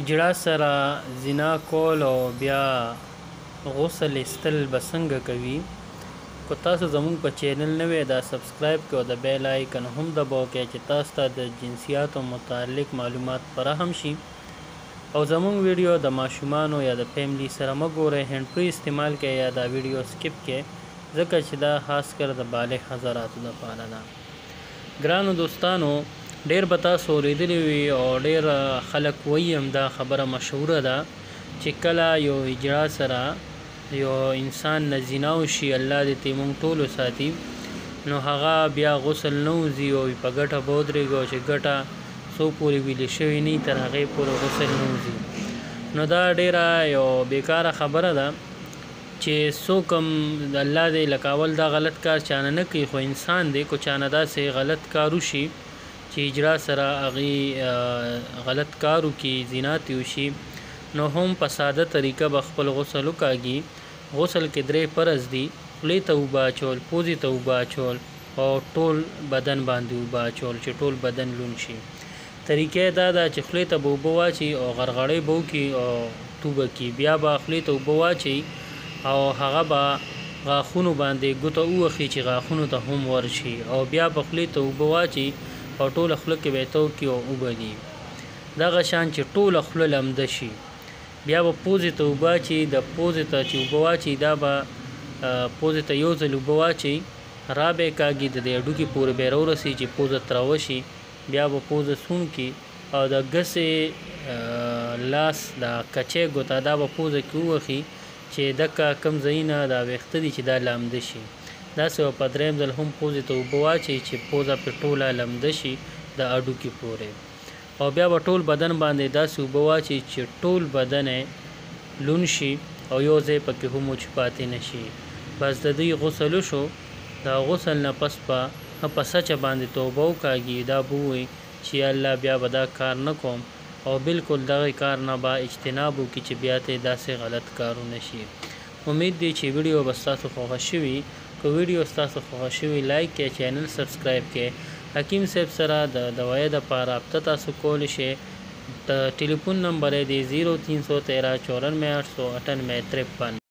اجړا سره زنا کول او بیا غسل استل به څنګه کوي. کو تاسو زموږ په چینل نوی دا سبسکرایب کړئ او د بیل آیکن هم دباو کړئ چې تاسو ته د جنسیاتو متعلق معلومات فراهم شي. او زموږ ویډیو د ماشومانو یا د فیملی سره مه ګورئ، هینډ فري استعمال کړئ یا دا ویډیو سکپ کړئ ځکه چې دا خاص کر د بالغ حضراتو لپاره ده. ګرانو دوستانو، ډیر به تاسو اورېدلی وي او ډیر خلک وایي هم دا خبره مشهوره ده چې کله یو اجړا سره یو انسان نه زنا وشي، الله دې ترې موږ ټولو ساتي، نو هغه بیا غسل نه وځي او په ګټه به ودرېږي او چې ګټه څو پورې ویلې شوې نه وي تر هغې پورې غسل نه وځي. نو دا ډیره یو بیکاره خبره ده چې څوک هم الله دې لکه اول دا غلط کار چانه نه کوي، خو انسان دی کو چانه داسې غلط کار وشي چې اجړا سره هغې غلط کار وکړي، زنا ترې وشي، نو هم په ساده طریقه به خپل غسل وکاږي. غسل کې 3 فرض دي: خولې ته اوبه اچول، پوزې ته اوبه اچول او ټول بدن باندې اوبه اچول چې ټول بدن لوند شي. طریقه دا ده چې خولې ته به اوبه واچي او غرغړې به وکړي او توبه کړي، بیا به خولې ته اوبه واچي او هغه به غاښونو باندې ګوته ووهي چې غاښونو ته هم ورشي، او بیا به خولې ته اوبه واچي او ټوله خوله کې به یې تو کړي او اوبه دي دغه شان چې ټوله خوله لمده شي. بیا به پوزې ته اوبه اچي، د پوزې ته چې اوبه واچي دا به پوزې ته یو ځل اوبه واچي، را به یې کاږي د دې هډوکي پورې به یې راورسي چې پوزه تراوه شي، بیا به پوزه سون کړي او د ګسې لاس دا کچې ګوته دا به پوزه کې ووهي چې دکه کم ځایونه دا ویښته دي چې دا لامده شي. داسې به په 3 ځل هم پوزې ته اوبه واچي چې پوزه پرې ټوله لمده شي د هډوکي پورې، او بیا به ټول بدن باندې داسې اوبه واچي چې ټول بدن یې لوند شي او یو ځای پکې هم وچ پاتې نه شي. بس د دوی غسل وشو. دا غسل نه پس په سچه باندې توبه وکاږي، دا به ووایي چې الله بیا به دا کار نه کوم، او بالکل دغه کار نه به اجتناب وکړي چې بیا ته داسې غلط کارونه شي. امید دی چې ویډیو به ستاسو خوښه شوي. که ویډیو ستاسو خوښه شوي لایک کړئ، چینل سبسکرایب کړئ. حکیم صاحب سره د دوایۍ دپاره رابطه تاسو کولی شئ. د ټلیفون نمبر یې دی 0313 94 898 53.